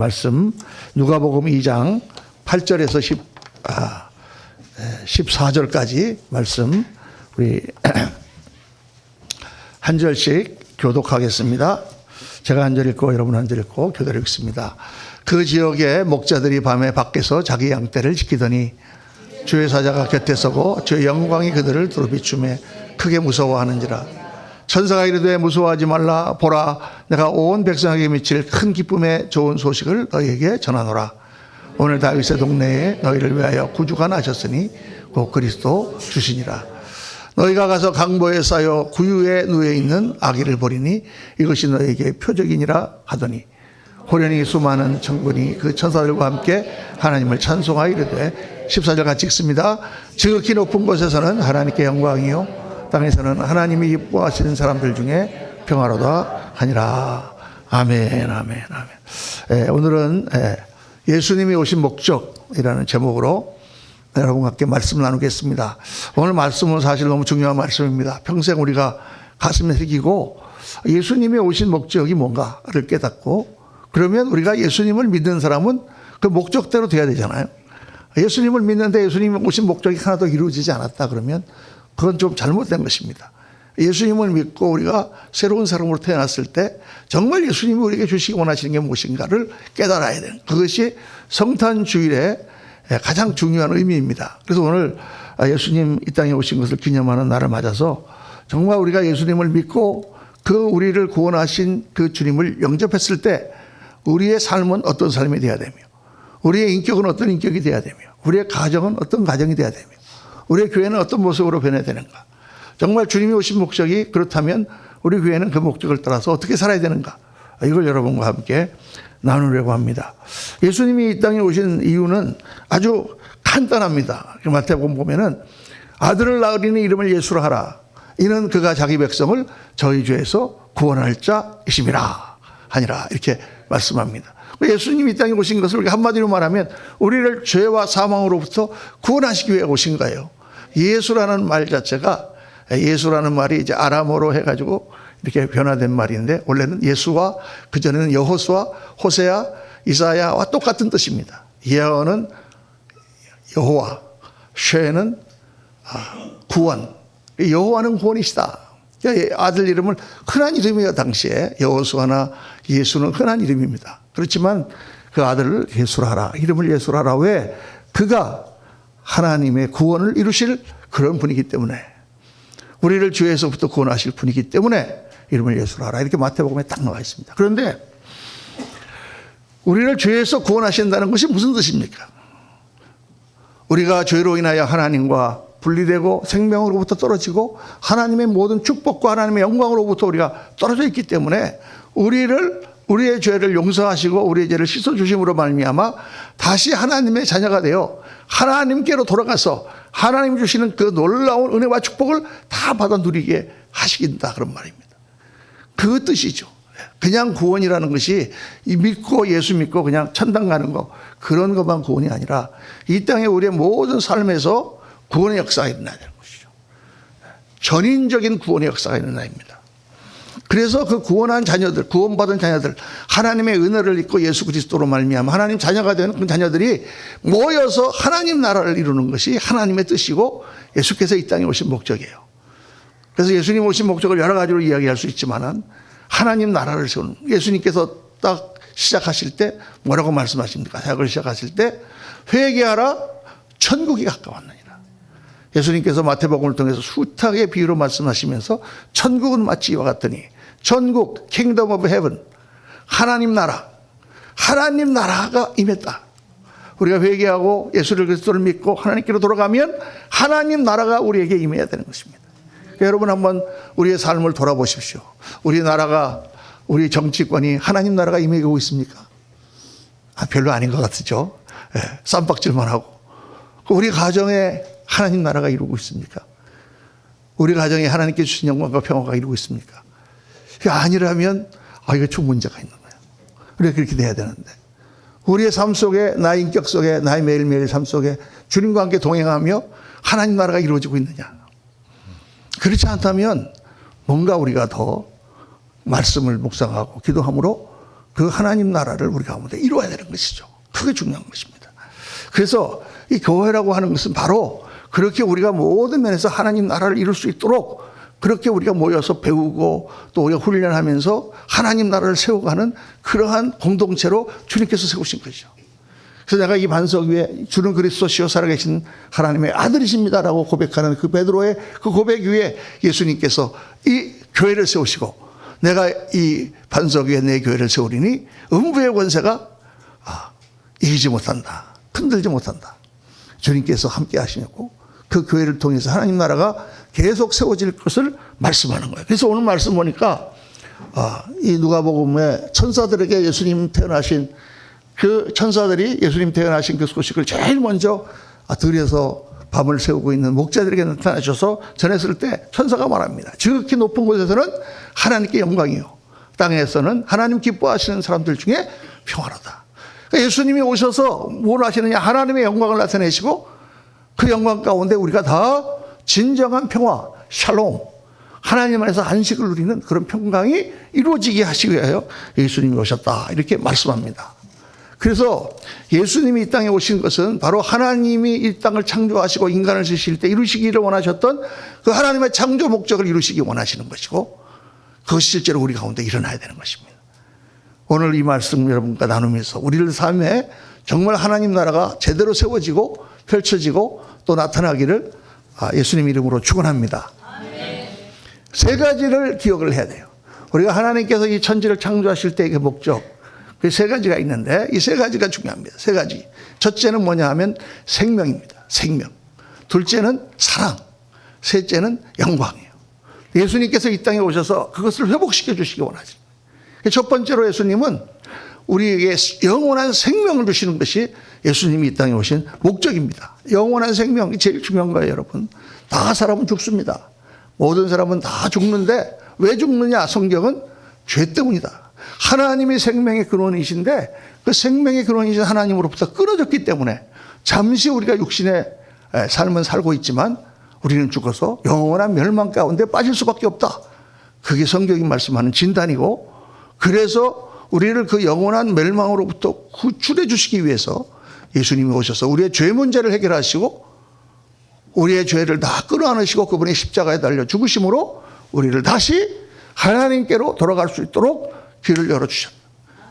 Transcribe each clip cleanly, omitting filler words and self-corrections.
말씀 누가복음 2장 8절에서 14절까지 말씀 우리 한 절씩 교독하겠습니다. 제가 한 절 읽고 여러분 한 절 읽고 교대로 읽습니다. 그 지역의 목자들이 밤에 밖에서 자기 양떼를 지키더니 주의 사자가 곁에 서고 주의 영광이 그들을 두루 비추매 크게 무서워하는지라. 천사가 이르되 무서워하지 말라. 보라, 내가 온 백성에게 미칠 큰 기쁨의 좋은 소식을 너희에게 전하노라. 오늘 다윗의 동네에 너희를 위하여 구주가 나셨으니 곧 그리스도 주시니라. 너희가 가서 강보에 쌓여 구유에 누워 있는 아기를 보리니 이것이 너희에게 표적이니라 하더니 호련히 수많은 천군이 그 천사들과 함께 하나님을 찬송하여 이르되 14절 같이 읽습니다. 지극히 높은 곳에서는 하나님께 영광이요 땅에서는 하나님이 기뻐하시는 사람들 중에 평화로다 하니라. 아멘, 아멘, 아멘. 오늘은 예수님이 오신 목적이라는 제목으로 여러분과 함께 말씀을 나누겠습니다. 오늘 말씀은 사실 너무 중요한 말씀입니다. 평생 우리가 가슴에 새기고 예수님이 오신 목적이 뭔가를 깨닫고 그러면 우리가 예수님을 믿는 사람은 그 목적대로 돼야 되잖아요. 예수님을 믿는데 예수님이 오신 목적이 하나도 이루어지지 않았다 그러면 그건 좀 잘못된 것입니다. 예수님을 믿고 우리가 새로운 사람으로 태어났을 때 정말 예수님이 우리에게 주시기 원하시는 게 무엇인가를 깨달아야 되는 그것이 성탄주일의 가장 중요한 의미입니다. 그래서 오늘 예수님 이 땅에 오신 것을 기념하는 날을 맞아서 정말 우리가 예수님을 믿고 그 우리를 구원하신 그 주님을 영접했을 때 우리의 삶은 어떤 삶이 되어야 되며 우리의 인격은 어떤 인격이 되어야 되며 우리의 가정은 어떤 가정이 되어야 되며 우리의 교회는 어떤 모습으로 변해야 되는가. 정말 주님이 오신 목적이 그렇다면 우리 교회는 그 목적을 따라서 어떻게 살아야 되는가. 이걸 여러분과 함께 나누려고 합니다. 예수님이 이 땅에 오신 이유는 아주 간단합니다. 마태복음 보면은 아들을 낳으리니 이름을 예수라 하라. 이는 그가 자기 백성을 저희 죄에서 구원할 자이심이라 하니라. 이렇게 말씀합니다. 예수님이 이 땅에 오신 것을 한마디로 말하면 우리를 죄와 사망으로부터 구원하시기 위해 오신 거예요. 예수라는 말 자체가 예수라는 말이 이제 아람어로 해가지고 이렇게 변화된 말인데 원래는 예수와 그전에는 여호수아, 호세아, 이사야와 똑같은 뜻입니다. 예어는 여호와, 쉐는 구원. 여호와는 구원이시다. 아들 이름을 흔한 이름이에요. 당시에 여호수아나 예수는 흔한 이름입니다. 그렇지만 그 아들을 예수라 하라. 이름을 예수라 하라. 왜? 그가 하나님의 구원을 이루실 그런 분이기 때문에 우리를 죄에서부터 구원하실 분이기 때문에 이름을 예수라 하라. 이렇게 마태복음에 딱 나와 있습니다. 그런데 우리를 죄에서 구원하신다는 것이 무슨 뜻입니까? 우리가 죄로 인하여 하나님과 분리되고 생명으로부터 떨어지고 하나님의 모든 축복과 하나님의 영광으로부터 우리가 떨어져 있기 때문에 우리의 죄를 용서하시고 우리의 죄를 씻어주심으로 말미암아 다시 하나님의 자녀가 되어 하나님께로 돌아가서 하나님 주시는 그 놀라운 은혜와 축복을 다 받아 누리게 하시긴다 그런 말입니다. 그 뜻이죠. 그냥 구원이라는 것이 믿고 예수 믿고 그냥 천당 가는 거 그런 것만 구원이 아니라 이 땅에 우리의 모든 삶에서 구원의 역사가 일어나야 되는 것이죠. 전인적인 구원의 역사가 일어납니다. 그래서 그 구원한 자녀들, 구원받은 자녀들, 하나님의 은혜를 입고 예수 그리스도로 말미암아 하나님 자녀가 되는 그 자녀들이 모여서 하나님 나라를 이루는 것이 하나님의 뜻이고 예수께서 이 땅에 오신 목적이에요. 그래서 예수님 오신 목적을 여러 가지로 이야기할 수 있지만은 하나님 나라를 세우는 예수님께서 딱 시작하실 때 뭐라고 말씀하십니까? 사역을 시작하실 때 회개하라 천국이 가까웠느니라. 예수님께서 마태복음을 통해서 숱하게 비유로 말씀하시면서 천국은 마치 이와 같더니 천국, 킹덤 오브 헤븐, 하나님 나라가 임했다. 우리가 회개하고 예수를 그리스도를 믿고 하나님께로 돌아가면 하나님 나라가 우리에게 임해야 되는 것입니다. 여러분 한번 우리의 삶을 돌아보십시오. 우리 나라가 우리 정치권이 하나님 나라가 임해가고 있습니까? 별로 아닌 것 같죠. 쌈박질만 하고. 우리 가정에 하나님 나라가 이루고 있습니까? 우리 가정에 하나님께 주신 영광과 평화가 이루고 있습니까? 아니라면 이거 좀 문제가 있는 거예요. 우리가 그렇게 돼야 되는데 우리의 삶 속에 나의 인격 속에 나의 매일매일 삶 속에 주님과 함께 동행하며 하나님 나라가 이루어지고 있느냐? 그렇지 않다면 뭔가 우리가 더 말씀을 묵상하고 기도함으로 그 하나님 나라를 우리 가운데 이루어야 되는 것이죠. 그게 중요한 것입니다. 그래서 이 교회라고 하는 것은 바로 그렇게 우리가 모든 면에서 하나님 나라를 이룰 수 있도록 그렇게 우리가 모여서 배우고 또 우리가 훈련하면서 하나님 나라를 세워가는 그러한 공동체로 주님께서 세우신 것이죠. 그래서 내가 이 반석 위에 주는 그리스도시요 살아계신 하나님의 아들이십니다라고 고백하는 그 베드로의 그 고백 위에 예수님께서 이 교회를 세우시고 내가 이 반석 위에 내 교회를 세우리니 음부의 권세가 이기지 못한다. 흔들지 못한다. 주님께서 함께 하시고 그 교회를 통해서 하나님 나라가 계속 세워질 것을 말씀하는 거예요. 그래서 오늘 말씀 보니까 이 누가복음에 천사들에게 예수님 태어나신 그 천사들이 예수님 태어나신 그 소식을 제일 먼저 들여서 밤을 새우고 있는 목자들에게 나타나셔서 전했을 때 천사가 말합니다. 지극히 높은 곳에서는 하나님께 영광이요 땅에서는 하나님 기뻐하시는 사람들 중에 평화로다. 그러니까 예수님이 오셔서 뭘 하시느냐, 하나님의 영광을 나타내시고 그 영광 가운데 우리가 다 진정한 평화, 샬롬, 하나님 안에서 안식을 누리는 그런 평강이 이루어지게 하시기 위하여 예수님이 오셨다 이렇게 말씀합니다. 그래서 예수님이 이 땅에 오신 것은 바로 하나님이 이 땅을 창조하시고 인간을 지으실 때 이루시기를 원하셨던 그 하나님의 창조 목적을 이루시기 원하시는 것이고 그것이 실제로 우리 가운데 일어나야 되는 것입니다. 오늘 이 말씀 여러분과 나누면서 우리들 삶에 정말 하나님 나라가 제대로 세워지고 펼쳐지고 또 나타나기를 예수님 이름으로 축원합니다. 세 가지를 기억을 해야 돼요. 우리가 하나님께서 이 천지를 창조하실 때의 목적, 그 세 가지가 있는데 이 세 가지가 중요합니다. 세 가지. 첫째는 뭐냐 하면 생명입니다. 생명. 둘째는 사랑. 셋째는 영광이에요. 예수님께서 이 땅에 오셔서 그것을 회복시켜 주시기 원하십니다. 첫 번째로 예수님은 우리에게 영원한 생명을 주시는 것이 예수님이 이 땅에 오신 목적입니다. 영원한 생명이 제일 중요한 거예요, 여러분. 다 사람은 죽습니다. 모든 사람은 다 죽는데 왜 죽느냐? 성경은 죄 때문이다. 하나님이 생명의 근원이신데 그 생명의 근원이신 하나님으로부터 끊어졌기 때문에 잠시 우리가 육신의 삶은 살고 있지만 우리는 죽어서 영원한 멸망 가운데 빠질 수밖에 없다. 그게 성경이 말씀하는 진단이고, 그래서 우리를 그 영원한 멸망으로부터 구출해 주시기 위해서 예수님이 오셔서 우리의 죄 문제를 해결하시고 우리의 죄를 다 끌어안으시고 그분의 십자가에 달려 죽으심으로 우리를 다시 하나님께로 돌아갈 수 있도록 길을 열어주셨다.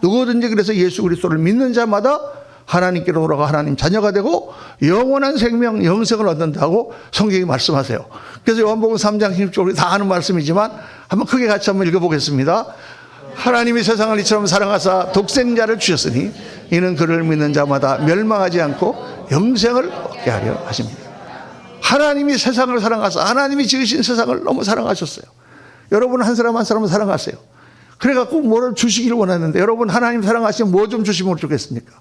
누구든지 그래서 예수 그리스도를 믿는 자마다 하나님께로 돌아가 하나님 자녀가 되고 영원한 생명, 영생을 얻는다고 성경이 말씀하세요. 그래서 요한복음 3장 16절 우리 다 아는 말씀이지만 한번 크게 같이 한번 읽어보겠습니다. 하나님이 세상을 이처럼 사랑하사 독생자를 주셨으니 이는 그를 믿는 자마다 멸망하지 않고 영생을 얻게 하려 하십니다. 하나님이 세상을 사랑하사 하나님이 지으신 세상을 너무 사랑하셨어요. 여러분 한 사람 한 사람을 사랑하세요. 그래갖고 뭐를 주시기를 원하는데 여러분 하나님 사랑하시면 뭐 좀 주시면 좋겠습니까?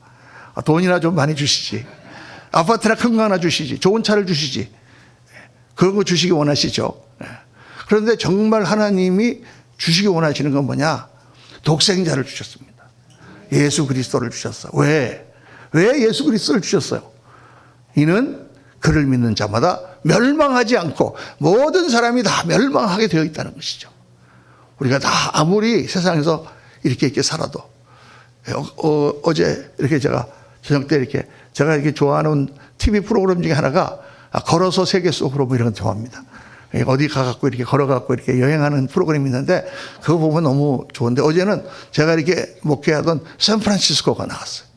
돈이나 좀 많이 주시지. 아파트나 큰 거 하나 주시지. 좋은 차를 주시지. 그런 거 주시기 원하시죠. 그런데 정말 하나님이 주시기 원하시는 건 뭐냐? 독생자를 주셨습니다. 예수 그리스도를 주셨어요. 왜 예수 그리스도를 주셨어요? 이는 그를 믿는 자마다 멸망하지 않고 모든 사람이 다 멸망하게 되어 있다는 것이죠. 우리가 다 아무리 세상에서 이렇게 살아도 어제 이렇게 제가 저녁 때 이렇게 제가 이렇게 좋아하는 TV 프로그램 중에 하나가 걸어서 세계 속으로 뭐 이런 거 좋아합니다. 어디 가갖고 이렇게 걸어갖고 이렇게 여행하는 프로그램이 있는데 그거 보면 너무 좋은데 어제는 제가 이렇게 목회하던 샌프란시스코가 나왔어요.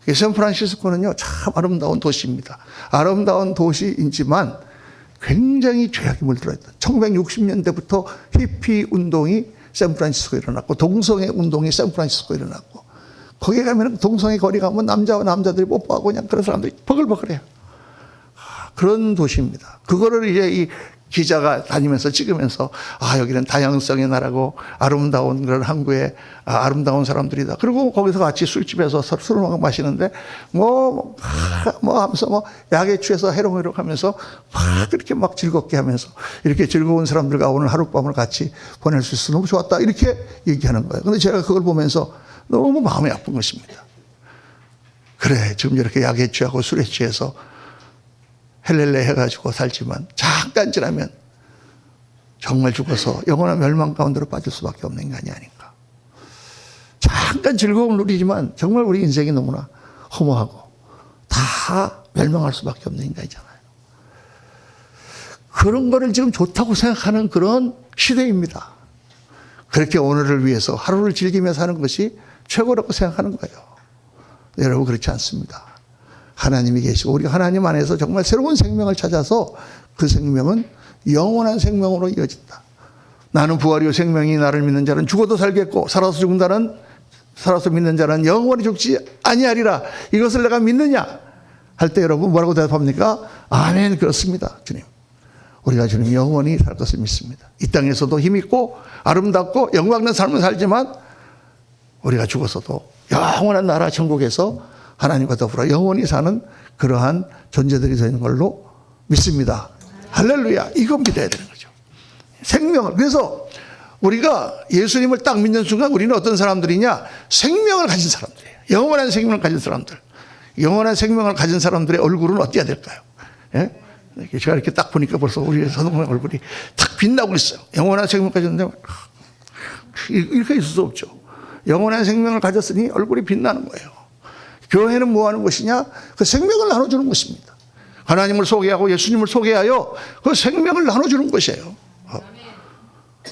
샌프란시스코는요 참 아름다운 도시입니다. 아름다운 도시이지만 굉장히 죄악이 물들어있다. 1960년대부터 히피 운동이 샌프란시스코에 일어났고 동성애 운동이 샌프란시스코에 일어났고 거기에 가면 동성애 거리 가면 남자와 남자들이 뽀뽀하고 그냥 그런 사람들이 버글버글해요. 그런 도시입니다. 그거를 이제 이 기자가 다니면서 찍으면서 여기는 다양성의 나라고 아름다운 그런 항구에 아름다운 사람들이다. 그리고 거기서 같이 술집에서 술을 마시는데 뭐 하면서 뭐 약에 취해서 해롱해롱 하면서 막 이렇게 막 즐겁게 하면서 이렇게 즐거운 사람들과 오늘 하룻밤을 같이 보낼 수 있어서 너무 좋았다. 이렇게 얘기하는 거예요. 근데 제가 그걸 보면서 너무 마음이 아픈 것입니다. 그래, 지금 이렇게 약에 취하고 술에 취해서 헬렐레 해가지고 살지만 잠깐 지나면 정말 죽어서 영원한 멸망 가운데로 빠질 수밖에 없는 인간이 아닌가. 잠깐 즐거움을 누리지만 정말 우리 인생이 너무나 허무하고 다 멸망할 수밖에 없는 인간이잖아요. 그런 거를 지금 좋다고 생각하는 그런 시대입니다. 그렇게 오늘을 위해서 하루를 즐기며 사는 것이 최고라고 생각하는 거예요. 여러분 그렇지 않습니다. 하나님이 계시고 우리가 하나님 안에서 정말 새로운 생명을 찾아서 그 생명은 영원한 생명으로 이어진다. 나는 부활이요 생명이 나를 믿는 자는 죽어도 살겠고 살아서 죽은 자는 살아서 믿는 자는 영원히 죽지 아니하리라. 이것을 내가 믿느냐 할 때 여러분 뭐라고 대답합니까? 아멘 그렇습니다. 주님. 우리가 주님 영원히 살 것을 믿습니다. 이 땅에서도 힘있고 아름답고 영광 있는 삶을 살지만 우리가 죽어서도 영원한 나라 천국에서 하나님과 더불어 영원히 사는 그러한 존재들이 되는 걸로 믿습니다. 할렐루야. 이거 믿어야 되는 거죠. 생명을. 그래서 우리가 예수님을 딱 믿는 순간 우리는 어떤 사람들이냐? 생명을 가진 사람들이에요. 영원한 생명을 가진 사람들. 영원한 생명을 가진 사람들의 얼굴은 어때야 될까요? 예? 제가 이렇게 딱 보니까 벌써 우리 선동의 얼굴이 탁 빛나고 있어요. 영원한 생명을 가졌는데 이렇게 있을 수 없죠. 영원한 생명을 가졌으니 얼굴이 빛나는 거예요. 교회는 뭐 하는 것이냐? 그 생명을 나눠주는 것입니다. 하나님을 소개하고 예수님을 소개하여 그 생명을 나눠주는 것이에요.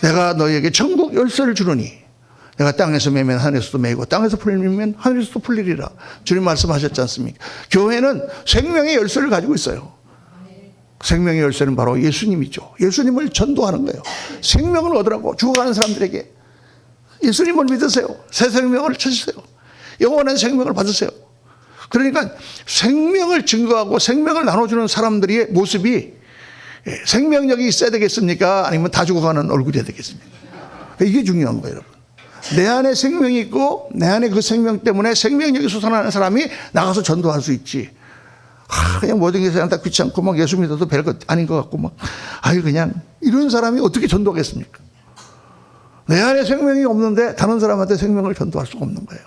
내가 너에게 천국 열쇠를 주노니 내가 땅에서 매면 하늘에서도 매고 땅에서 풀리면 하늘에서도 풀리리라. 주님 말씀하셨지 않습니까? 교회는 생명의 열쇠를 가지고 있어요. 생명의 열쇠는 바로 예수님이죠. 예수님을 전도하는 거예요. 생명을 얻으라고 죽어가는 사람들에게 예수님을 믿으세요. 새 생명을 찾으세요. 영원한 생명을 받으세요. 그러니까 생명을 증거하고 생명을 나눠주는 사람들의 모습이 생명력이 있어야 되겠습니까? 아니면 다 죽어가는 얼굴이어야 되겠습니까? 이게 중요한 거예요, 여러분. 내 안에 생명이 있고 내 안에 그 생명 때문에 생명력이 솟아나는 사람이 나가서 전도할 수 있지. 그냥 모든 게 그냥 다 귀찮고 막 예수 믿어도 별것 아닌 것 같고 막 그냥 이런 사람이 어떻게 전도하겠습니까? 내 안에 생명이 없는데 다른 사람한테 생명을 전도할 수가 없는 거예요.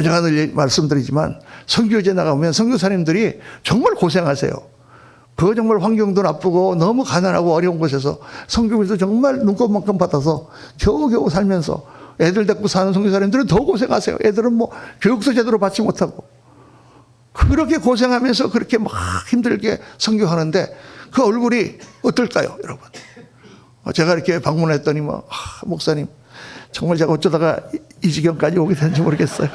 제가 늘 말씀드리지만 선교제 나가면 선교사님들이 정말 고생하세요. 그거 정말 환경도 나쁘고 너무 가난하고 어려운 곳에서 선교비도 정말 눈곱만큼 받아서 겨우겨우 살면서 애들 데리고 사는 선교사님들은 더 고생하세요. 애들은 뭐 교육도 제대로 받지 못하고 그렇게 고생하면서 그렇게 막 힘들게 선교하는데 그 얼굴이 어떨까요, 여러분? 제가 이렇게 방문했더니 목사님 정말 제가 어쩌다가 이 지경까지 오게 되는지 모르겠어요.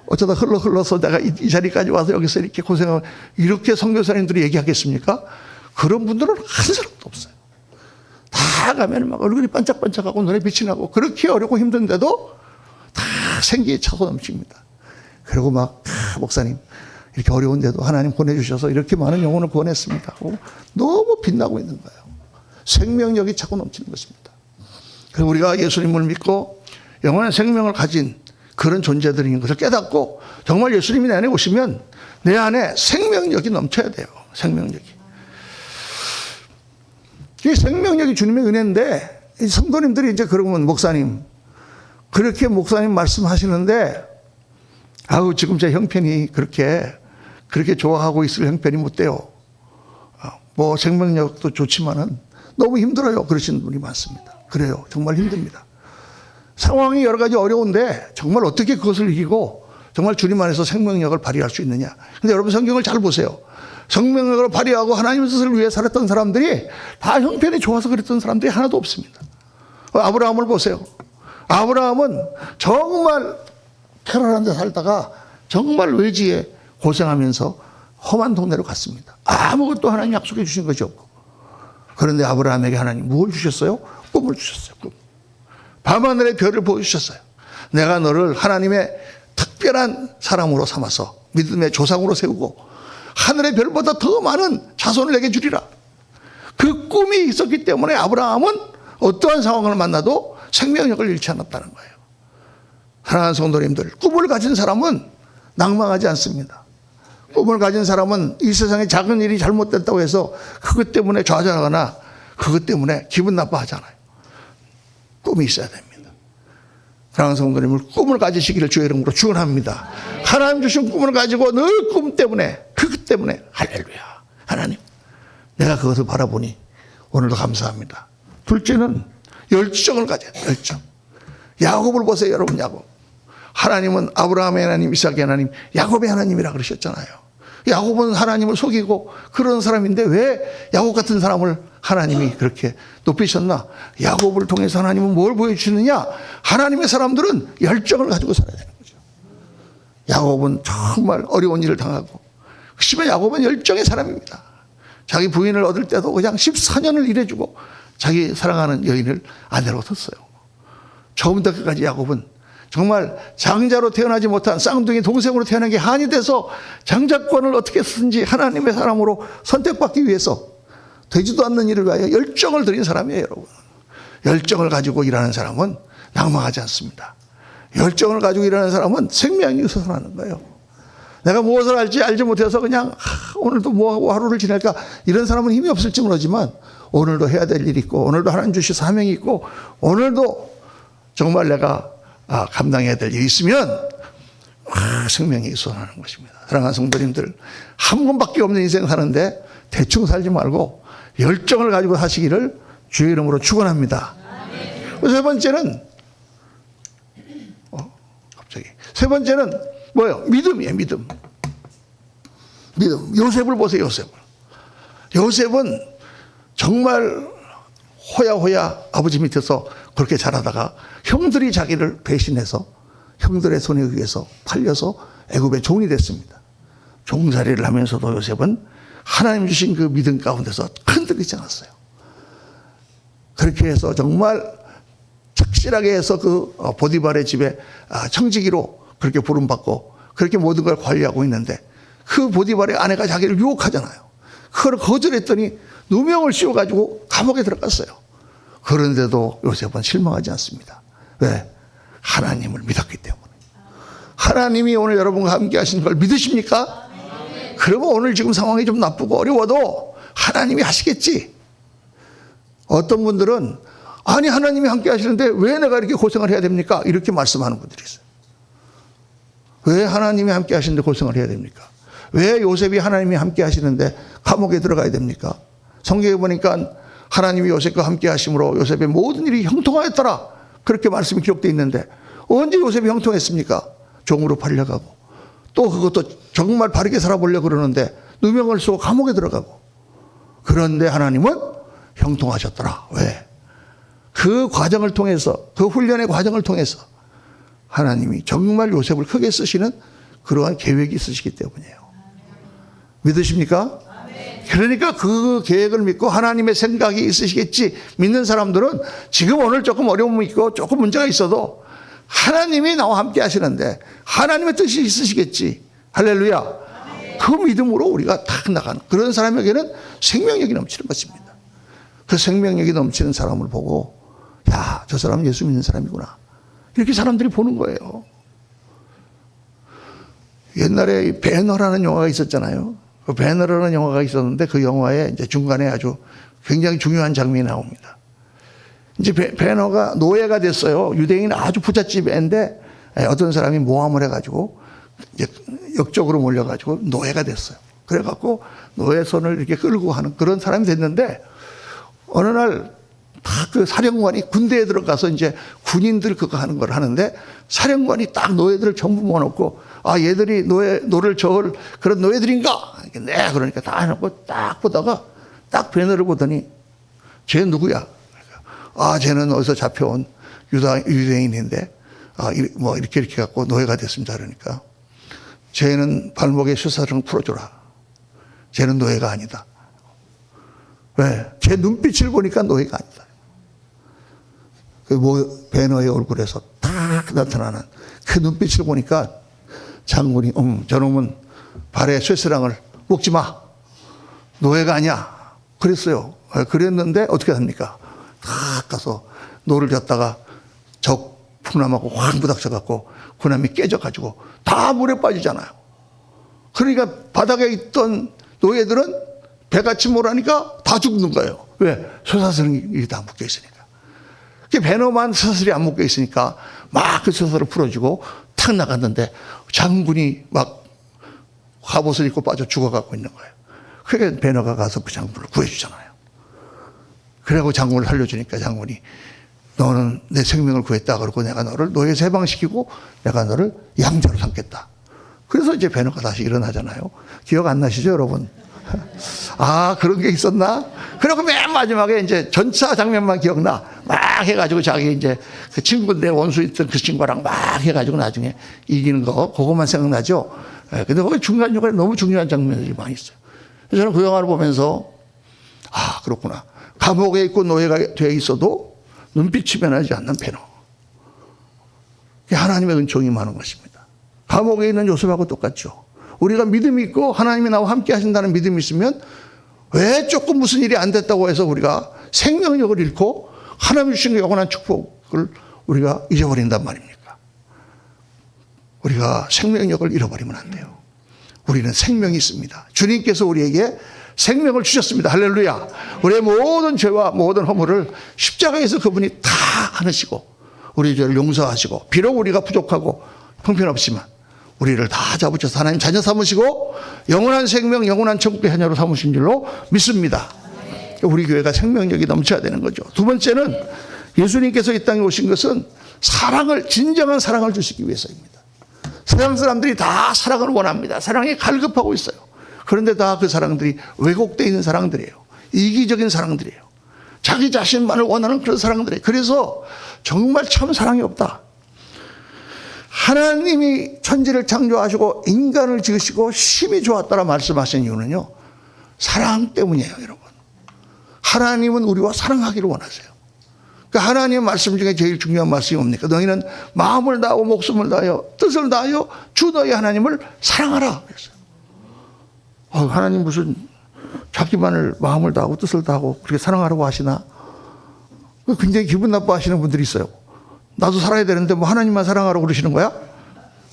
어쩌다 흘러서 내가 이 자리까지 와서 여기서 이렇게 고생하면 이렇게 선교사님들이 얘기하겠습니까? 그런 분들은 한 사람도 없어요. 다 가면 막 얼굴이 반짝반짝하고 눈에 빛이 나고 그렇게 어렵고 힘든데도 다 생기에 차고 넘칩니다. 그리고 목사님 이렇게 어려운데도 하나님 보내주셔서 이렇게 많은 영혼을 구원했습니다. 너무 빛나고 있는 거예요. 생명력이 차고 넘치는 것입니다. 그리고 우리가 예수님을 믿고 영원한 생명을 가진 그런 존재들인 것을 깨닫고 정말 예수님이 내 안에 오시면 내 안에 생명력이 넘쳐야 돼요. 생명력이. 이 생명력이 주님의 은혜인데 이 성도님들이 이제 그러면 목사님 그렇게 목사님 말씀하시는데 지금 제 형편이 그렇게 좋아하고 있을 형편이 못 돼요. 생명력도 좋지만은 너무 힘들어요. 그러시는 분이 많습니다. 그래요. 정말 힘듭니다. 상황이 여러 가지 어려운데 정말 어떻게 그것을 이기고 정말 주님 안에서 생명력을 발휘할 수 있느냐. 근데 여러분 성경을 잘 보세요. 생명력을 발휘하고 하나님의 뜻을 위해 살았던 사람들이 다 형편이 좋아서 그랬던 사람들이 하나도 없습니다. 아브라함을 보세요. 아브라함은 정말 테러한 데 살다가 정말 외지에 고생하면서 험한 동네로 갔습니다. 아무것도 하나님 약속해 주신 것이 없고. 그런데 아브라함에게 하나님 뭘 주셨어요? 꿈을 주셨어요. 꿈. 밤하늘의 별을 보여주셨어요. 내가 너를 하나님의 특별한 사람으로 삼아서 믿음의 조상으로 세우고 하늘의 별보다 더 많은 자손을 내게 주리라. 그 꿈이 있었기 때문에 아브라함은 어떠한 상황을 만나도 생명력을 잃지 않았다는 거예요. 사랑하는 성도님들, 꿈을 가진 사람은 낭망하지 않습니다. 꿈을 가진 사람은 이 세상에 작은 일이 잘못됐다고 해서 그것 때문에 좌절하거나 그것 때문에 기분 나빠하잖아요. 꿈이 있어야 됩니다. 사랑하는 성도님들, 꿈을 가지시기를 주의 이름으로 축원합니다. 하나님 주신 꿈을 가지고 늘 꿈 때문에 그것 때문에 할렐루야. 하나님 내가 그것을 바라보니 오늘도 감사합니다. 둘째는 열정을 가져야 돼요. 야곱을 보세요, 여러분. 야곱. 하나님은 아브라함의 하나님, 이삭의 하나님, 야곱의 하나님이라 그러셨잖아요. 야곱은 하나님을 속이고 그런 사람인데 왜 야곱 같은 사람을 하나님이 그렇게 높이셨나? 야곱을 통해서 하나님은 뭘 보여주느냐? 하나님의 사람들은 열정을 가지고 살아야 되는 거죠. 야곱은 정말 어려운 일을 당하고, 심지어 야곱은 열정의 사람입니다. 자기 부인을 얻을 때도 그냥 14년을 일해주고 자기 사랑하는 여인을 아내로 뒀어요. 처음부터 끝까지 야곱은 정말 장자로 태어나지 못한 쌍둥이 동생으로 태어난 게 한이 돼서 장자권을 어떻게 쓰든지 하나님의 사람으로 선택받기 위해서 되지도 않는 일을 위하여 열정을 들인 사람이에요, 여러분. 열정을 가지고 일하는 사람은 낭망하지 않습니다. 열정을 가지고 일하는 사람은 생명이 우선하는 거예요. 내가 무엇을 할지 알지 못해서 그냥 오늘도 뭐하고 하루를 지낼까, 이런 사람은 힘이 없을지 모르지만 오늘도 해야 될 일이 있고, 오늘도 하나님 주신 사명이 있고, 오늘도 정말 내가 감당해야 될 일이 있으면 생명이 우선하는 것입니다. 사랑하는 성도님들, 한 번밖에 없는 인생 사는데 대충 살지 말고 열정을 가지고 사시기를 주의 이름으로 축원합니다. 세 번째는 세 번째는 뭐예요? 믿음이에요. 믿음. 요셉을 보세요. 요셉은 정말 호야호야 아버지 밑에서 그렇게 자라다가 형들이 자기를 배신해서 형들의 손에 의해서 팔려서 애굽의 종이 됐습니다. 종살이를 하면서도 요셉은 하나님 주신 그 믿음 가운데서 흔들리지 않았어요. 그렇게 해서 정말 착실하게 해서 그 보디발의 집에 청지기로 그렇게 부름받고 그렇게 모든 걸 관리하고 있는데, 그 보디발의 아내가 자기를 유혹하잖아요. 그걸 거절했더니 누명을 씌워가지고 감옥에 들어갔어요. 그런데도 요셉은 실망하지 않습니다. 왜? 하나님을 믿었기 때문에. 하나님이 오늘 여러분과 함께 하시는 걸 믿으십니까? 그러면 오늘 지금 상황이 좀 나쁘고 어려워도 하나님이 하시겠지. 어떤 분들은 아니 하나님이 함께 하시는데 왜 내가 이렇게 고생을 해야 됩니까? 이렇게 말씀하는 분들이 있어요. 왜 하나님이 함께 하시는데 고생을 해야 됩니까? 왜 요셉이 하나님이 함께 하시는데 감옥에 들어가야 됩니까? 성경에 보니까 하나님이 요셉과 함께 하심으로 요셉의 모든 일이 형통하였더라, 그렇게 말씀이 기록되어 있는데 언제 요셉이 형통했습니까? 종으로 팔려가고 또 그것도 정말 바르게 살아보려고 그러는데 누명을 쓰고 감옥에 들어가고. 그런데 하나님은 형통하셨더라. 왜? 그 과정을 통해서, 그 훈련의 과정을 통해서 하나님이 정말 요셉을 크게 쓰시는 그러한 계획이 있으시기 때문이에요. 믿으십니까? 그러니까 그 계획을 믿고 하나님의 생각이 있으시겠지 믿는 사람들은 지금 오늘 조금 어려움이 있고 조금 문제가 있어도 하나님이 나와 함께 하시는데 하나님의 뜻이 있으시겠지. 할렐루야. 그 믿음으로 우리가 딱 나가는 그런 사람에게는 생명력이 넘치는 것입니다. 그 생명력이 넘치는 사람을 보고 야, 저 사람은 예수 믿는 사람이구나, 이렇게 사람들이 보는 거예요. 옛날에 배너라는 영화가 있었잖아요. 그 배너라는 영화가 있었는데 그 영화에 이제 중간에 아주 굉장히 중요한 장면이 나옵니다. 이제 배너가 노예가 됐어요. 유대인 아주 부잣집 애인데 어떤 사람이 모함을 해가지고 이제 역적으로 몰려가지고 노예가 됐어요. 그래갖고 노예 손을 이렇게 끌고 하는 그런 사람이 됐는데 어느 날 다 그 사령관이 군대에 들어가서 이제 군인들 그거 하는 걸 하는데 사령관이 딱 노예들을 전부 모아놓고 아, 얘들이 노를 저을 그런 노예들인가? 네, 그러니까 다 해놓고 딱 보다가 딱 배너를 보더니 쟤 누구야? 아, 쟤는 어디서 잡혀온 유대인인데 뭐 이렇게 갖고 노예가 됐습니다. 그러니까 쟤는 발목에 쇠사슬을 풀어줘라. 쟤는 노예가 아니다. 왜? 제 눈빛을 보니까 노예가 아니다. 그 배너의 얼굴에서 딱 나타나는 그 눈빛을 보니까 장군이 저놈은 발에 쇠사슬을 묶지 마. 노예가 아니야. 그랬어요. 그랬는데 어떻게 합니까? 딱 가서 노를 젓다가 적 풍람하고 확 부닥쳐갖고 군함이 깨져가지고 다 물에 빠지잖아요. 그러니까 바닥에 있던 노예들은 배같이 몰아니까 다 죽는 거예요. 왜? 쇠사슬이 다 묶여 있으니까. 배너만 쇠사슬이 안 묶여 있으니까 막 그 쇠사슬을 풀어주고 탁 나갔는데 장군이 막 갑옷을 입고 빠져 죽어가고 있는 거예요. 그러니까 배너가 가서 그 장군을 구해주잖아요. 그래고 장군을 살려주니까 장군이 너는 내 생명을 구했다. 그러고 내가 너를 노예에서 해방시키고 내가 너를 양자로 삼겠다. 그래서 이제 베노가 다시 일어나잖아요. 기억 안 나시죠, 여러분? 아, 그런 게 있었나? 그리고 맨 마지막에 이제 전차 장면만 기억나. 막 해가지고 자기 이제 그 친구인데 원수 있던 그 친구랑 막 해가지고 나중에 이기는 거, 그것만 생각나죠? 예, 근데 거기 중간 중간에 너무 중요한 장면들이 많이 있어요. 그래서 저는 그 영화를 보면서, 아, 그렇구나. 감옥에 있고 노예가 되어 있어도 눈빛이 변하지 않는 베노. 그게 하나님의 은총이 많은 것입니다. 감옥에 있는 요셉하고 똑같죠. 우리가 믿음이 있고 하나님이 나와 함께 하신다는 믿음이 있으면 왜 조금 무슨 일이 안 됐다고 해서 우리가 생명력을 잃고 하나님 주신 영원한 축복을 우리가 잊어버린단 말입니까? 우리가 생명력을 잃어버리면 안 돼요. 우리는 생명이 있습니다. 주님께서 우리에게 생명을 주셨습니다. 할렐루야. 우리의 모든 죄와 모든 허물을 십자가에서 그분이 다 하시고 우리 죄를 용서하시고 비록 우리가 부족하고 형편없지만 우리를 다 잡으셔서 하나님 자녀 삼으시고 영원한 생명, 영원한 천국의 자녀로 삼으신 줄로 믿습니다. 우리 교회가 생명력이 넘쳐야 되는 거죠. 두 번째는 예수님께서 이 땅에 오신 것은 사랑을, 진정한 사랑을 주시기 위해서입니다. 세상 사람들이 다 사랑을 원합니다. 사랑에 갈급하고 있어요. 그런데 다 그 사랑들이 왜곡되어 있는 사랑들이에요. 이기적인 사랑들이에요. 자기 자신만을 원하는 그런 사랑들이에요. 그래서 정말 참 사랑이 없다. 하나님이 천지를 창조하시고 인간을 지으시고 심히 좋았다라 말씀하신 이유는요, 사랑 때문이에요, 여러분. 하나님은 우리와 사랑하기를 원하세요. 그러니까 하나님의 말씀 중에 제일 중요한 말씀이 뭡니까? 너희는 마음을 다하고 목숨을 다하여 뜻을 다하여 주 너희 하나님을 사랑하라 그랬어요. 하나님 무슨 자기만을 마음을 다하고 뜻을 다하고 그렇게 사랑하라고 하시나? 굉장히 기분 나빠하시는 분들이 있어요. 나도 살아야 되는데 뭐 하나님만 사랑하라고 그러시는 거야?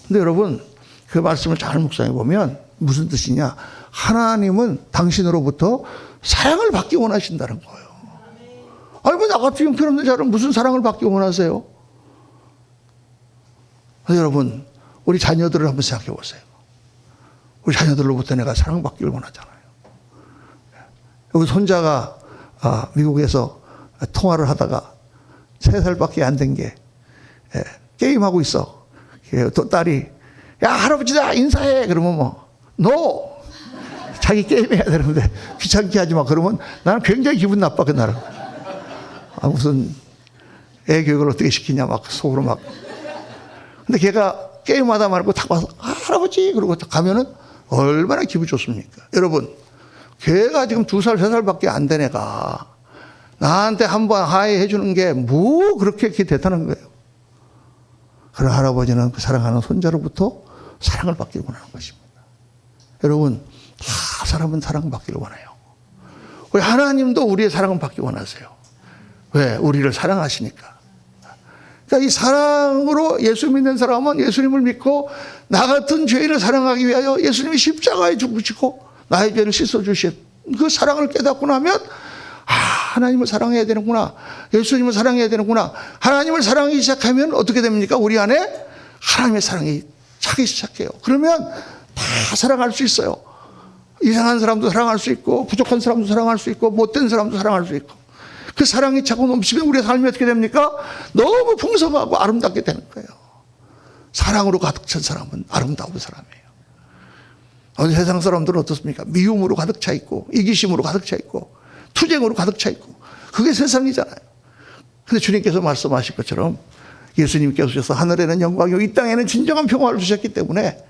근데 여러분, 그 말씀을 잘 묵상해 보면 무슨 뜻이냐? 하나님은 당신으로부터 사랑을 받기 원하신다는 거예요. 아니, 뭐 나 같은 형편없는 자는 무슨 사랑을 받기 원하세요? 여러분, 우리 자녀들을 한번 생각해 보세요. 우리 자녀들로부터 내가 사랑받기를 원하잖아요. 우리 손자가 미국에서 통화를 하다가 3살밖에 안 된 게 게임하고 있어. 또 딸이 야 할아버지다 인사해. 그러면 뭐 no. 자기 게임해야 되는데 귀찮게 하지 마. 그러면 나는 굉장히 기분 나빠 그날은. 무슨 애 교육을 어떻게 시키냐 막 속으로 막. 근데 걔가 게임하다 말고 딱 와서 할아버지 그러고 딱 가면은 얼마나 기분 좋습니까? 여러분, 걔가 지금 2살 3살밖에 안 된 애가 나한테 한번 하이해 주는 게 뭐 그렇게 대단한 거예요. 그런 할아버지는 그 사랑하는 손자로부터 사랑을 받기를 원하는 것입니다. 여러분, 다 사람은 사랑받기를 원해요. 우리 하나님도 우리의 사랑을 받기 원하세요. 왜? 우리를 사랑하시니까. 그러니까 이 사랑으로 예수 믿는 사람은 예수님을 믿고 나 같은 죄인을 사랑하기 위하여 예수님이 십자가에 죽으시고 나의 죄를 씻어주신 그 사랑을 깨닫고 나면 하나님을 사랑해야 되는구나. 예수님을 사랑해야 되는구나. 하나님을 사랑하기 시작하면 어떻게 됩니까? 우리 안에 하나님의 사랑이 차기 시작해요. 그러면 다 사랑할 수 있어요. 이상한 사람도 사랑할 수 있고 부족한 사람도 사랑할 수 있고 못된 사람도 사랑할 수 있고 그 사랑이 차고 넘치면 우리의 삶이 어떻게 됩니까? 너무 풍성하고 아름답게 되는 거예요. 사랑으로 가득 찬 사람은 아름다운 사람이에요. 오늘 세상 사람들은 어떻습니까? 미움으로 가득 차 있고 이기심으로 가득 차 있고 투쟁으로 가득 차 있고 그게 세상이잖아요. 근데 주님께서 말씀하신 것처럼 예수님께서 오셔서 하늘에는 영광이요 이 땅에는 진정한 평화를 주셨기 때문에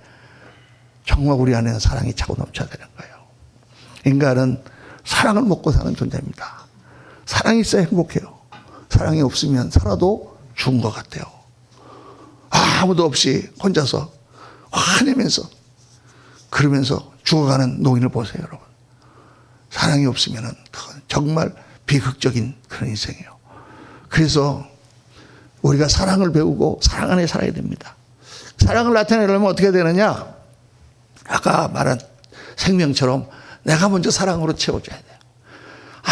정말 우리 안에는 사랑이 차고 넘쳐야 되는 거예요. 인간은 사랑을 먹고 사는 존재입니다. 사랑이 있어야 행복해요. 사랑이 없으면 살아도 죽은 것 같아요. 아무도 없이 혼자서 화내면서 그러면서 죽어가는 노인을 보세요, 여러분. 사랑이 없으면 그건 정말 비극적인 그런 인생이에요. 그래서 우리가 사랑을 배우고 사랑 안에 살아야 됩니다. 사랑을 나타내려면 어떻게 되느냐? 아까 말한 생명처럼 내가 먼저 사랑으로 채워줘야 돼요.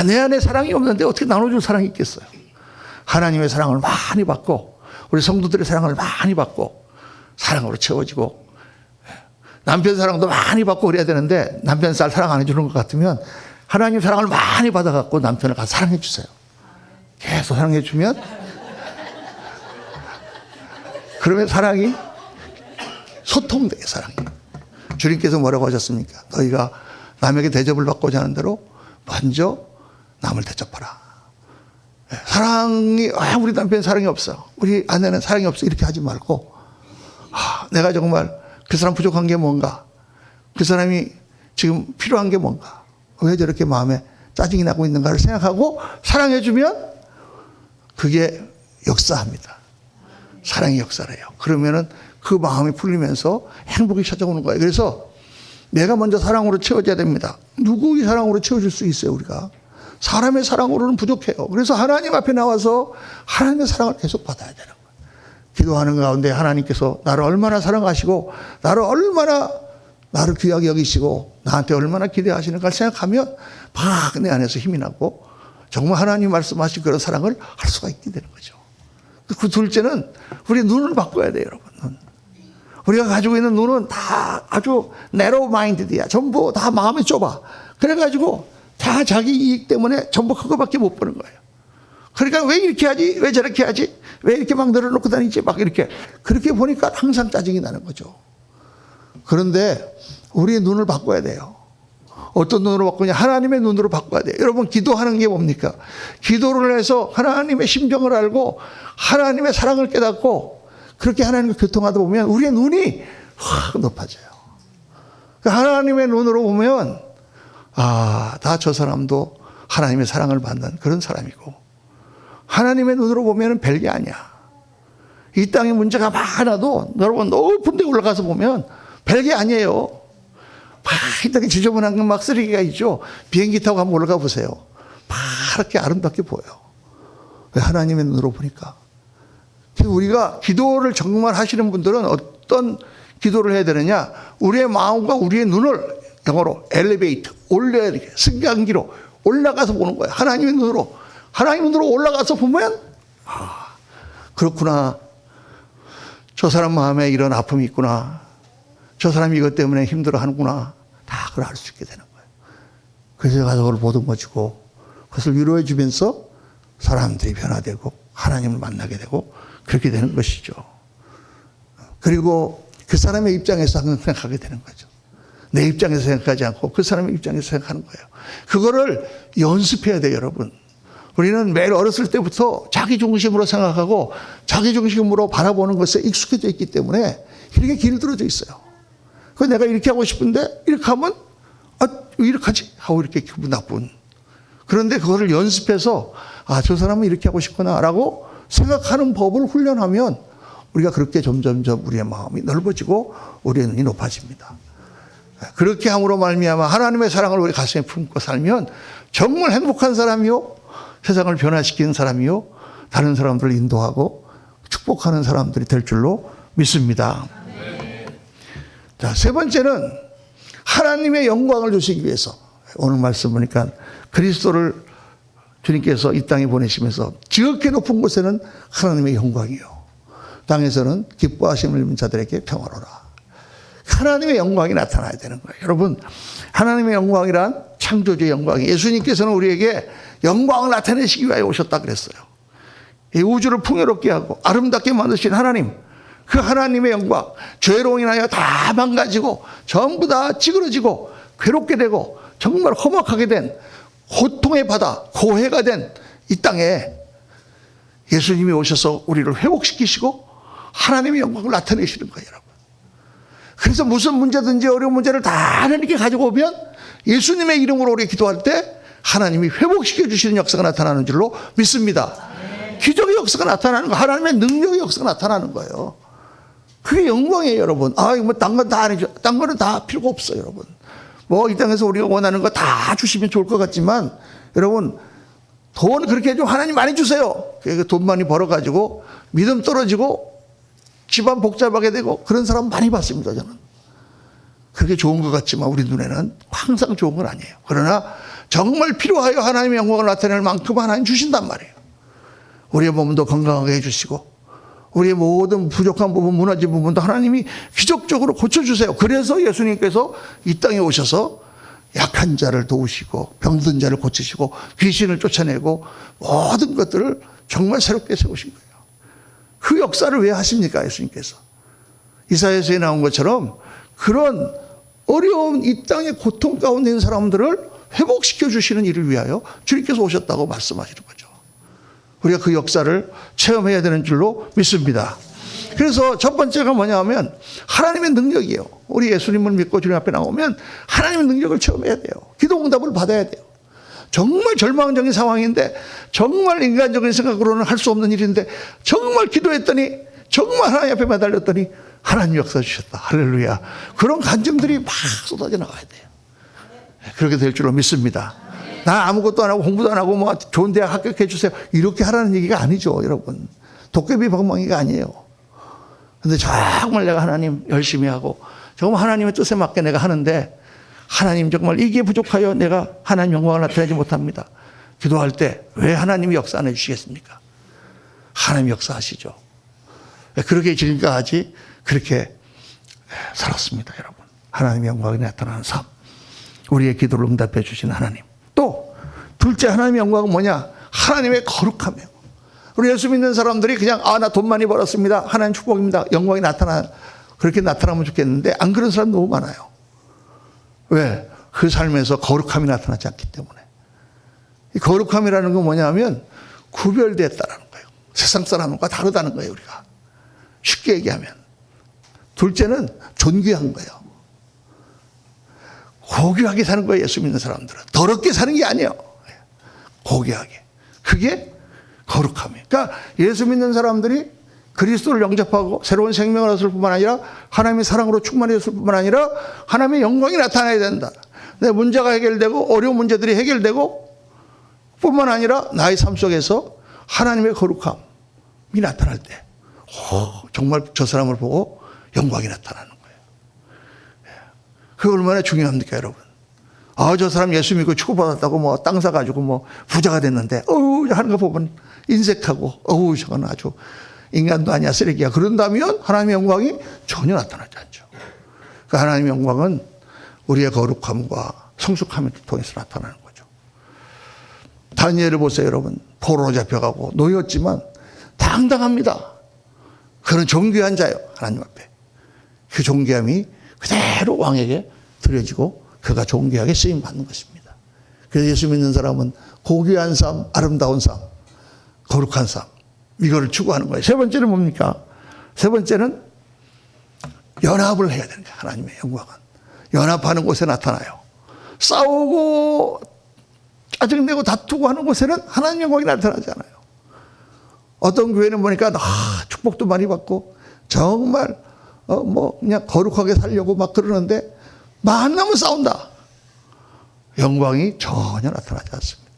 내 안에 사랑이 없는데 어떻게 나눠줄 사랑이 있겠어요? 하나님의 사랑을 많이 받고 우리 성도들의 사랑을 많이 받고 사랑으로 채워지고 남편 사랑도 많이 받고 그래야 되는데 남편 사랑 안 해주는 것 같으면 하나님 사랑을 많이 받아갖고 남편을 가서 사랑해 주세요. 계속 사랑해 주면 그러면 사랑이 소통돼, 사랑이. 주님께서 뭐라고 하셨습니까? 너희가 남에게 대접을 받고자 하는 대로 먼저 남을 대접하라. 사랑이, 우리 남편 사랑이 없어, 우리 아내는 사랑이 없어, 이렇게 하지 말고, 내가 정말 그 사람 부족한 게 뭔가, 그 사람이 지금 필요한 게 뭔가, 왜 저렇게 마음에 짜증이 나고 있는가를 생각하고 사랑해주면 그게 역사합니다. 사랑이 역사를 해요. 그러면은 그 마음이 풀리면서 행복이 찾아오는 거예요. 그래서 내가 먼저 사랑으로 채워져야 됩니다. 누구의 사랑으로 채워줄 수 있어요, 우리가? 사람의 사랑으로는 부족해요. 그래서 하나님 앞에 나와서 하나님의 사랑을 계속 받아야 되는 거예요. 기도하는 가운데 하나님께서 나를 얼마나 사랑하시고 나를 귀하게 여기시고 나한테 얼마나 기대하시는가를 생각하면 막 내 안에서 힘이 나고 정말 하나님 말씀하신 그런 사랑을 할 수가 있게 되는 거죠. 그 둘째는 우리 눈을 바꿔야 돼요, 여러분. 눈. 우리가 가지고 있는 눈은 다 아주 narrow minded이야. 전부 다 마음이 좁아. 그래가지고 다 자기 이익 때문에 전부 그거밖에 못 보는 거예요. 그러니까 왜 이렇게 하지? 왜 저렇게 하지? 왜 이렇게 막 늘어놓고 다니지? 막 이렇게. 그렇게 보니까 항상 짜증이 나는 거죠. 그런데 우리의 눈을 바꿔야 돼요. 어떤 눈으로 바꾸냐? 하나님의 눈으로 바꿔야 돼요. 여러분, 기도하는 게 뭡니까? 기도를 해서 하나님의 심정을 알고 하나님의 사랑을 깨닫고 그렇게 하나님과 교통하다 보면 우리의 눈이 확 높아져요. 하나님의 눈으로 보면 다 저 사람도 하나님의 사랑을 받는 그런 사람이고, 하나님의 눈으로 보면 별게 아니야. 이 땅에 문제가 많아도 여러분 높은 데 올라가서 보면 별게 아니에요. 이 땅에 지저분한 게 막 쓰레기가 있죠. 비행기 타고 한번 올라가 보세요. 파랗게 아름답게 보여요. 왜? 하나님의 눈으로 보니까. 우리가 기도를 정말 하시는 분들은 어떤 기도를 해야 되느냐? 우리의 마음과 우리의 눈을 영어로 엘리베이트, 올려야 돼. 승강기로 올라가서 보는 거예요. 하나님의 눈으로. 하나님의 눈으로 올라가서 보면 그렇구나. 저 사람 마음에 이런 아픔이 있구나. 저 사람이 이것 때문에 힘들어하는구나. 다 그걸 알 수 있게 되는 거예요. 그래서 가서 그걸 보듬어주고 그것을 위로해 주면서 사람들이 변화되고 하나님을 만나게 되고 그렇게 되는 것이죠. 그리고 그 사람의 입장에서 항상 생각하게 되는 거죠. 내 입장에서 생각하지 않고 그 사람의 입장에서 생각하는 거예요. 그거를 연습해야 돼요, 여러분. 우리는 매일 어렸을 때부터 자기 중심으로 생각하고 자기 중심으로 바라보는 것에 익숙해져 있기 때문에 이렇게 길들어져 있어요. 그 내가 이렇게 하고 싶은데 이렇게 하면 왜 이렇게 하지? 하고 이렇게 기분 나쁜. 그런데 그거를 연습해서 저 사람은 이렇게 하고 싶구나 라고 생각하는 법을 훈련하면 우리가 그렇게 점점점 우리의 마음이 넓어지고 우리의 눈이 높아집니다. 그렇게 함으로 말미암아 하나님의 사랑을 우리 가슴에 품고 살면 정말 행복한 사람이요, 세상을 변화시키는 사람이요, 다른 사람들을 인도하고 축복하는 사람들이 될 줄로 믿습니다. 자, 세 번째는 하나님의 영광을 주시기 위해서, 오늘 말씀 보니까 그리스도를 주님께서 이 땅에 보내시면서 지극히 높은 곳에는 하나님의 영광이요, 땅에서는 기뻐하심을 입은 자들에게 평화로라. 하나님의 영광이 나타나야 되는 거예요. 여러분, 하나님의 영광이란 창조주의 영광이, 예수님께서는 우리에게 영광을 나타내시기 위하여 오셨다 그랬어요. 이 우주를 풍요롭게 하고 아름답게 만드신 하나님, 그 하나님의 영광, 죄로 인하여 다 망가지고 전부 다 찌그러지고 괴롭게 되고 정말 험악하게 된 고통의 바다, 고해가 된 이 땅에 예수님이 오셔서 우리를 회복시키시고 하나님의 영광을 나타내시는 거예요, 여러분. 그래서 무슨 문제든지 어려운 문제를 다 하나님께 가지고 오면 예수님의 이름으로 우리 기도할 때 하나님이 회복시켜 주시는 역사가 나타나는 줄로 믿습니다. 기적의 역사가 나타나는 거, 하나님의 능력의 역사가 나타나는 거예요. 그게 영광이에요, 여러분. 이거 딴 건 다 아니죠. 딴 거는 다 필요가 없어요, 여러분. 이 땅에서 우리가 원하는 거 다 주시면 좋을 것 같지만, 여러분, 돈 그렇게 좀 하나님 많이 주세요. 돈 많이 벌어가지고 믿음 떨어지고 집안 복잡하게 되고 그런 사람 많이 봤습니다, 저는. 그렇게 좋은 것 같지만 우리 눈에는 항상 좋은 건 아니에요. 그러나 정말 필요하여 하나님의 영광을 나타낼 만큼 하나님 주신단 말이에요. 우리의 몸도 건강하게 해주시고 우리의 모든 부족한 부분, 무너진 부분도 하나님이 기적적으로 고쳐주세요. 그래서 예수님께서 이 땅에 오셔서 약한 자를 도우시고 병든 자를 고치시고 귀신을 쫓아내고 모든 것들을 정말 새롭게 세우신 거예요. 그 역사를 왜 하십니까? 예수님께서. 이사야서에 나온 것처럼 그런 어려운 이 땅의 고통 가운데 있는 사람들을 회복시켜 주시는 일을 위하여 주님께서 오셨다고 말씀하시는 거죠. 우리가 그 역사를 체험해야 되는 줄로 믿습니다. 그래서 첫 번째가 뭐냐 하면 하나님의 능력이에요. 우리 예수님을 믿고 주님 앞에 나오면 하나님의 능력을 체험해야 돼요. 기도 응답을 받아야 돼요. 정말 절망적인 상황인데, 정말 인간적인 생각으로는 할 수 없는 일인데, 정말 기도했더니, 정말 하나님 앞에 매달렸더니 하나님 역사 주셨다. 할렐루야. 그런 간증들이 막 쏟아져 나가야 돼요. 그렇게 될 줄로 믿습니다. 나 아무것도 안 하고 공부도 안 하고 뭐 좋은 대학 합격해 주세요. 이렇게 하라는 얘기가 아니죠, 여러분. 도깨비 방망이가 아니에요. 근데 정말 내가 하나님 열심히 하고 정말 하나님의 뜻에 맞게 내가 하는데, 하나님 정말 이게 부족하여 내가 하나님 영광을 나타내지 못합니다. 기도할 때 왜 하나님이 역사 안 해주시겠습니까? 하나님 역사하시죠. 그렇게 지금까지 그렇게 살았습니다, 여러분. 하나님의 영광이 나타나는 삶. 우리의 기도를 응답해 주시는 하나님. 또 둘째 하나님의 영광은 뭐냐? 하나님의 거룩함이에요. 우리 예수 믿는 사람들이 그냥 나 돈 많이 벌었습니다. 하나님 축복입니다. 영광이 그렇게 나타나면 좋겠는데 안 그런 사람 너무 많아요. 왜? 그 삶에서 거룩함이 나타나지 않기 때문에. 이 거룩함이라는 건 뭐냐면 구별됐다라는 거예요. 세상 사람과 다르다는 거예요, 우리가. 쉽게 얘기하면. 둘째는 존귀한 거예요. 고귀하게 사는 거예요, 예수 믿는 사람들은. 더럽게 사는 게 아니에요. 고귀하게. 그게 거룩함이에요. 그러니까 예수 믿는 사람들이 그리스도를 영접하고 새로운 생명을 얻을 뿐만 아니라 하나님의 사랑으로 충만해졌을 뿐만 아니라 하나님의 영광이 나타나야 된다. 내 문제가 해결되고 어려운 문제들이 해결되고 뿐만 아니라 나의 삶 속에서 하나님의 거룩함이 나타날 때 정말 저 사람을 보고 영광이 나타나는 거예요. 그게 얼마나 중요합니까, 여러분? 저 사람 예수 믿고 축복받았다고 뭐 땅 사가지고 뭐 부자가 됐는데 하는 거 보면 인색하고 저건 아주 인간도 아니야, 쓰레기야. 그런다면 하나님의 영광이 전혀 나타나지 않죠. 그 하나님의 영광은 우리의 거룩함과 성숙함을 통해서 나타나는 거죠. 다니엘을 보세요, 여러분. 포로로 잡혀가고 놓였지만 당당합니다. 그는 존귀한 자예요, 하나님 앞에. 그 존귀함이 그대로 왕에게 드려지고 그가 존귀하게 쓰임받는 것입니다. 그래서 예수 믿는 사람은 고귀한 삶, 아름다운 삶, 거룩한 삶, 이거를 추구하는 거예요. 세 번째는 뭡니까? 세 번째는 연합을 해야 되는 거예요. 하나님의 영광은 연합하는 곳에 나타나요. 싸우고 짜증내고 다투고 하는 곳에는 하나님의 영광이 나타나지 않아요. 어떤 교회는 보니까 축복도 많이 받고 정말 그냥 거룩하게 살려고 막 그러는데 만나면 싸운다. 영광이 전혀 나타나지 않습니다.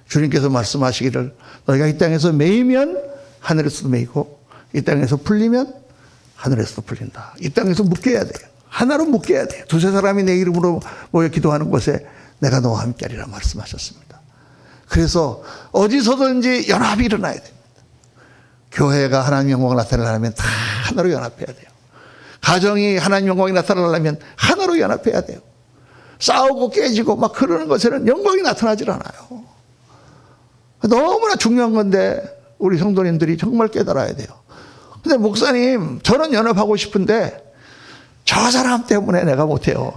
주님께서 말씀하시기를 너희가 이 땅에서 매이면 하늘에서도 매이고 이 땅에서 풀리면 하늘에서도 풀린다. 이 땅에서 묶여야 돼요. 하나로 묶여야 돼요. 두세 사람이 내 이름으로 모여 기도하는 곳에 내가 너와 함께하리라 말씀하셨습니다. 그래서 어디서든지 연합이 일어나야 됩니다. 교회가 하나님 영광을 나타내려면 다 하나로 연합해야 돼요. 가정이 하나님 영광이 나타나려면 하나로 연합해야 돼요. 싸우고 깨지고 막 그러는 것에는 영광이 나타나질 않아요. 너무나 중요한 건데 우리 성도님들이 정말 깨달아야 돼요. 근데 목사님 저는 연합하고 싶은데 저 사람 때문에 내가 못해요.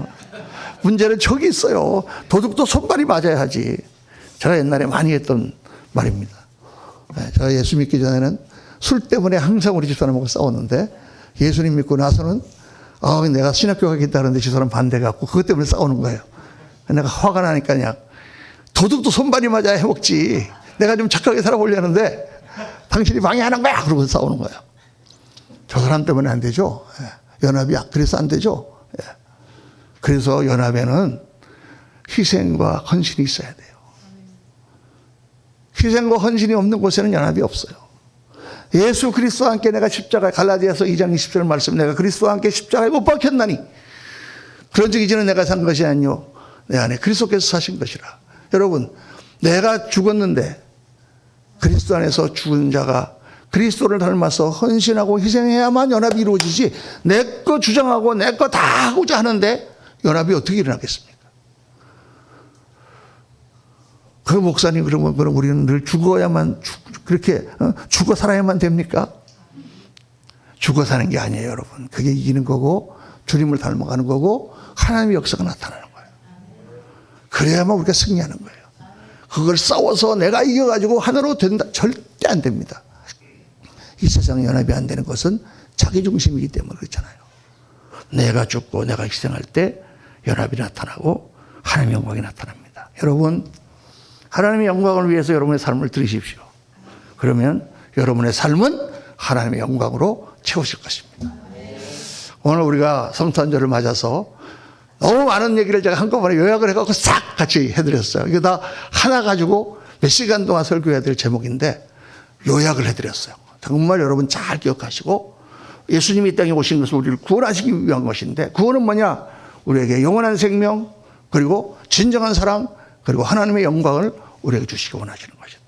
문제는 저기 있어요. 도둑도 손발이 맞아야 하지. 제가 옛날에 많이 했던 말입니다. 제가 예수 믿기 전에는 술 때문에 항상 우리 집사람하고 싸웠는데 예수님 믿고 나서는 내가 신학교 가겠다는데 저 사람 반대갖고 그것 때문에 싸우는 거예요. 내가 화가 나니까 그냥 도둑도 손발이 맞아야 해먹지. 내가 좀 착하게 살아보려는데 당신이 방해하는 거야. 그러고 싸우는 거예요. 저 사람 때문에 안 되죠. 연합이 그래서 안 되죠. 그래서 연합에는 희생과 헌신이 있어야 돼요. 희생과 헌신이 없는 곳에는 연합이 없어요. 예수 그리스도와 함께 내가 십자가에 갈라디아서 2장 20절 말씀 내가 그리스도와 함께 십자가에 못 박혔나니 그런 적 이전에 내가 산 것이 아니요 내 안에 그리스도께서 사신 것이라. 여러분 내가 죽었는데 그리스도 안에서 죽은 자가 그리스도를 닮아서 헌신하고 희생해야만 연합이 이루어지지 내 거 주장하고 내 거 다 하고자 하는데 연합이 어떻게 일어나겠습니까? 그 목사님 그러면 그럼 우리는 늘 죽어야만 그렇게 죽어 살아야만 됩니까? 죽어 사는 게 아니에요, 여러분. 그게 이기는 거고 주님을 닮아가는 거고 하나님의 역사가 나타나는 거예요. 그래야만 우리가 승리하는 거예요. 그걸 싸워서 내가 이겨가지고 하나로 된다. 절대 안 됩니다. 이 세상 연합이 안 되는 것은 자기 중심이기 때문에 그렇잖아요. 내가 죽고 내가 희생할 때 연합이 나타나고 하나님의 영광이 나타납니다. 여러분, 하나님의 영광을 위해서 여러분의 삶을 들으십시오. 그러면 여러분의 삶은 하나님의 영광으로 채우실 것입니다. 오늘 우리가 성탄절을 맞아서 너무 많은 얘기를 제가 한꺼번에 요약을 해갖고 싹 같이 해드렸어요. 이거 다 하나 가지고 몇 시간 동안 설교해야 될 제목인데 요약을 해드렸어요. 정말 여러분 잘 기억하시고, 예수님이 이 땅에 오신 것은 우리를 구원하시기 위한 것인데, 구원은 뭐냐? 우리에게 영원한 생명, 그리고 진정한 사랑, 그리고 하나님의 영광을 우리에게 주시기 원하시는 것입니다.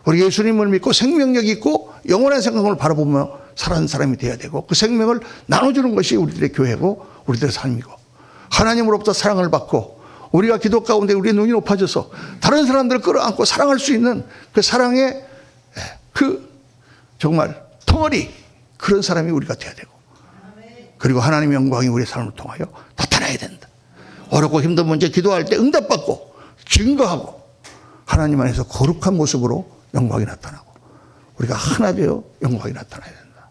우리 예수님을 믿고 생명력이 있고 영원한 생명을 바라보며 살아가는 사람이 되어야 되고, 그 생명을 나눠주는 것이 우리들의 교회고 우리들의 삶이고, 하나님으로부터 사랑을 받고 우리가 기도 가운데 우리의 눈이 높아져서 다른 사람들을 끌어안고 사랑할 수 있는 그 사랑의 그 정말 덩어리, 그런 사람이 우리가 되어야 되고, 그리고 하나님의 영광이 우리의 삶을 통하여 나타나야 된다. 어렵고 힘든 문제 기도할 때 응답받고 증거하고 하나님 안에서 거룩한 모습으로 영광이 나타나고 우리가 하나 되어 영광이 나타나야 된다.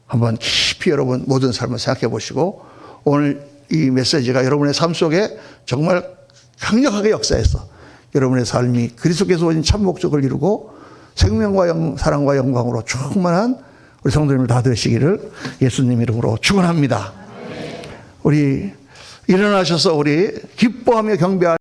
한번 깊이 여러분 모든 삶을 생각해 보시고, 오늘 이 메시지가 여러분의 삶 속에 정말 강력하게 역사해서 여러분의 삶이 그리스도께서 오신 참 목적을 이루고 생명과 사랑과 영광으로 충만한 우리 성도님을 다 되시기를 예수님 이름으로 축원합니다. 우리 일어나셔서 우리 기뻐하며 경배할